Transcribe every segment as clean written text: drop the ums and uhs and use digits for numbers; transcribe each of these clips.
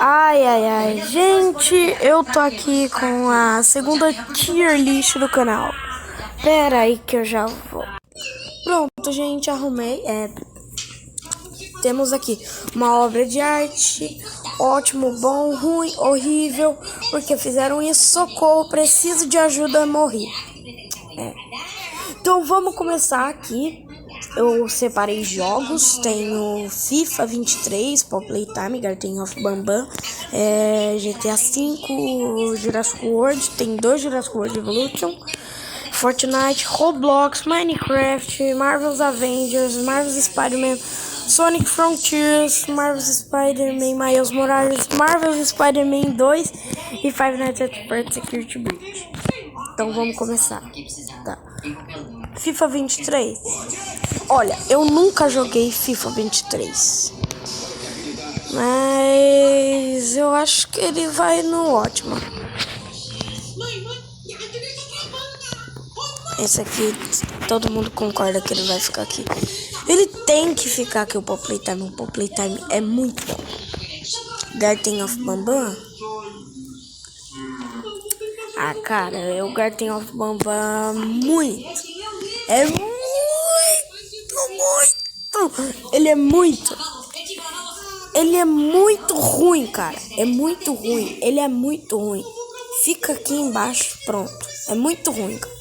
Ai, ai, ai. Gente, eu tô aqui com a segunda tier list do canal. Pera aí que eu já vou. Pronto, gente, arrumei. Temos aqui uma obra de arte. Ótimo, bom, ruim, horrível. Porque fizeram isso, socorro, preciso de ajuda, morri. Então vamos começar aqui. Eu separei jogos, tenho FIFA 23, Pop Playtime, Garden of Bambam, GTA V, Jurassic World, tem 2 Jurassic World Evolution, Fortnite, Roblox, Minecraft, Marvel's Avengers, Marvel's Spider-Man, Sonic Frontiers, Marvel's Spider-Man Miles Morales, Marvel's Spider-Man 2 e Five Nights at Freddy's Security Breach. Então vamos começar. Tá. FIFA 23. Olha, eu nunca joguei FIFA 23. Mas eu acho que ele vai no ótimo. Esse aqui, todo mundo concorda que ele vai ficar aqui. Ele tem que ficar aqui, o Pop Playtime. O Pop Playtime é muito bom. Garden of Bambam. Ah, cara, o Garden of Bambam muito. É muito. Ele é muito ruim, cara. É muito ruim. Ele é muito ruim. Fica aqui embaixo, pronto. É muito ruim, cara.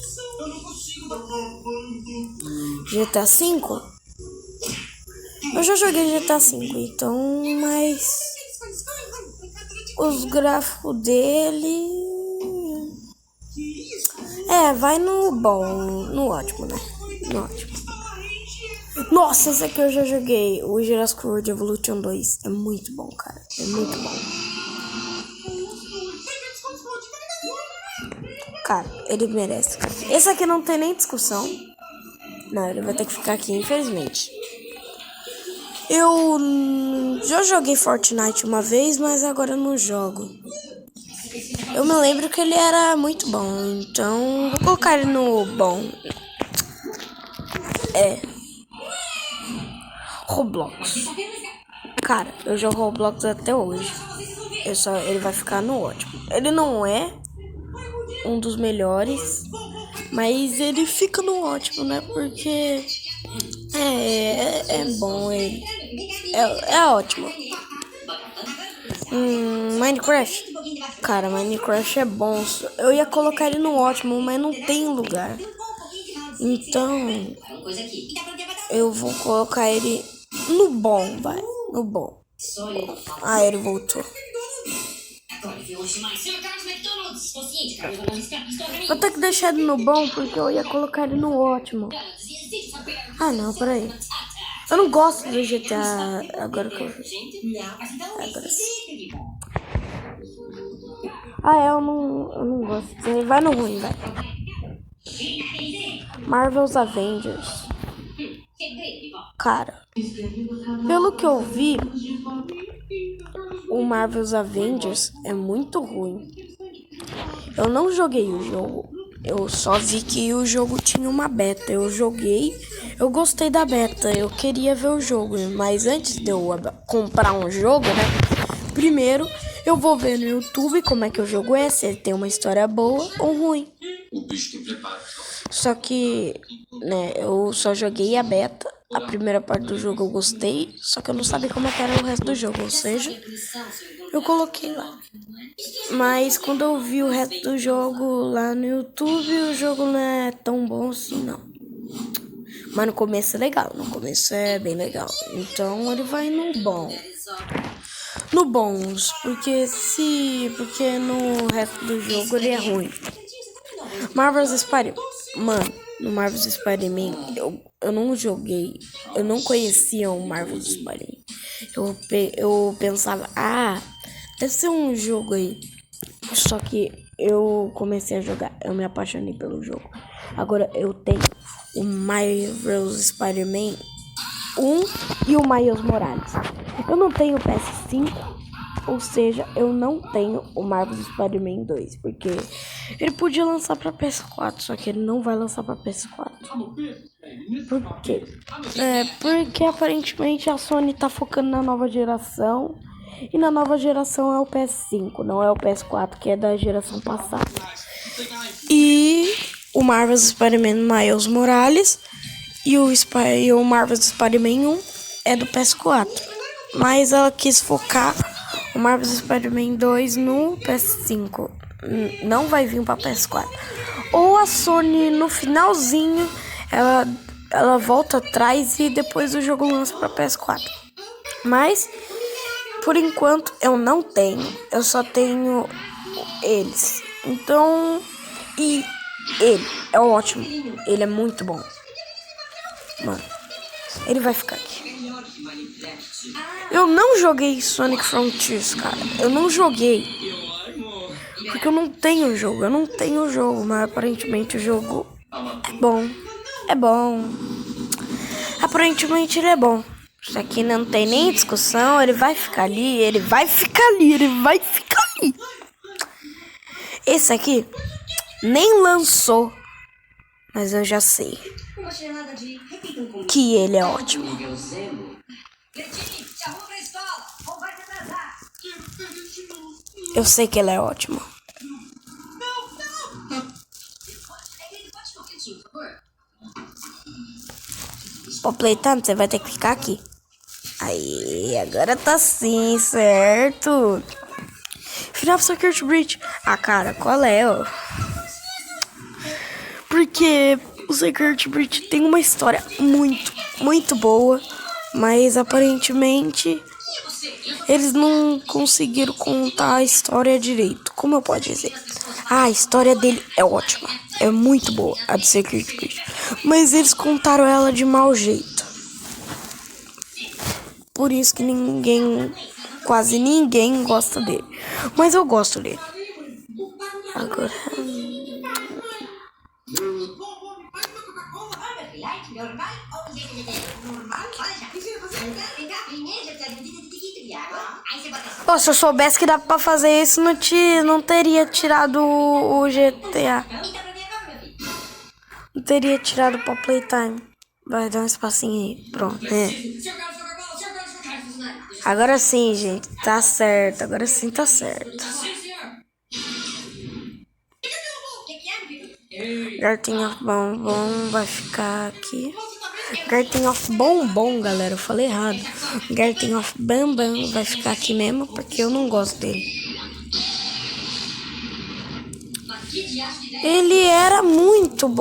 GTA V? Eu já joguei GTA V, então, mas os gráficos dele vai no bom, no ótimo, né? No ótimo. Nossa, esse aqui eu já joguei, o Jurassic World Evolution 2. É muito bom, cara. É muito bom. Cara, ele merece. Esse aqui não tem nem discussão. Não, ele vai ter que ficar aqui, infelizmente. Eu já joguei Fortnite uma vez, mas agora eu não jogo. Eu me lembro que ele era muito bom, então vou colocar ele no bom. Roblox. Cara, eu jogo Roblox até hoje. Ele vai ficar no ótimo. Ele não é um dos melhores, mas ele fica no ótimo, né? Porque é bom ele. É ótimo. Minecraft. Cara, Minecraft é bom. Eu ia colocar ele no ótimo, mas não tem lugar. Então, eu vou colocar ele no bom, vai. No bom. Ah, ele voltou. Vou ter que deixar ele no bom porque eu ia colocar ele no ótimo. Ah, não, peraí. Eu não gosto do GTA agora que eu vi. Agora sim. Eu não gosto. Vai no ruim, vai. Marvel's Avengers. Cara, pelo que eu vi, o Marvel's Avengers é muito ruim. Eu não joguei o jogo. Eu só vi que o jogo tinha uma beta. Eu joguei, eu gostei da beta. Eu queria ver o jogo. Mas antes de eu comprar um jogo, né? Primeiro, eu vou ver no YouTube como é que o jogo é. Se ele tem uma história boa ou ruim. Só que, né, eu só joguei a beta. A primeira parte do jogo eu gostei, só que eu não sabia como é que era o resto do jogo, ou seja, eu coloquei lá. Mas quando eu vi o resto do jogo lá no YouTube, o jogo não é tão bom assim, não. Mas no começo é legal, no começo é bem legal. Então ele vai no bom. No bons, porque no resto do jogo ele é ruim. Marvel's Spider-Man. Mano, no Marvel's Spider-Man eu não joguei. Eu não conhecia o Marvel's Spider-Man. Eu pensava, deve ser um jogo aí. Só que eu comecei a jogar. Eu me apaixonei pelo jogo. Agora eu tenho o Marvel's Spider-Man 1 e o Miles Morales. Eu não tenho o PS5. Ou seja, eu não tenho o Marvel's Spider-Man 2, porque ele podia lançar pra PS4, só que ele não vai lançar pra PS4. Por quê? Porque aparentemente a Sony tá focando na nova geração E na nova geração é o PS5, não é o PS4, que é da geração passada. E o Marvel's Spider-Man Miles Morales e o Marvel's Spider-Man 1 é do PS4. Mas ela quis focar o Marvel's Spider-Man 2 no PS5. Não vai vir para PS4. Ou a Sony no finalzinho ela volta atrás e depois o jogo lança para PS4. Mas por enquanto eu não tenho. Eu só tenho eles. Então, e ele é ótimo. Ele é muito bom. Mano, ele vai ficar aqui. Eu não joguei Sonic Frontiers, cara. Eu não joguei. Porque eu não tenho o jogo. Eu não tenho o jogo. Mas aparentemente o jogo é bom. É bom. Aparentemente ele é bom. Isso aqui não tem nem discussão. Ele vai ficar ali. Ele vai ficar ali. Ele vai ficar ali. Esse aqui nem lançou. Mas eu já sei que ele é ótimo. Eu sei que ele é ótimo. Pra playtime, você vai ter que ficar aqui. Aí, agora tá sim, certo? Final Circuit Breach. Ah, cara, qual é, ó? Porque o Circuit Breach tem uma história muito boa. Mas aparentemente eles não conseguiram contar a história direito. Como eu posso dizer? A história dele é ótima. É muito boa, a do Circuit Breach. Mas eles contaram ela de mau jeito. Por isso que quase ninguém gosta dele. Mas eu gosto dele. Agora... Pô, se eu soubesse que dá pra fazer isso, não teria tirado o GTA. Não teria tirado pra Playtime. Vai dar um espacinho aí. Pronto. Agora sim, gente. Tá certo. Agora sim tá certo. Garden of Bombom vai ficar aqui. Garden of Bombom, galera, eu falei errado. Garden of Bambam vai ficar aqui mesmo, porque eu não gosto dele. Ele era muito bom.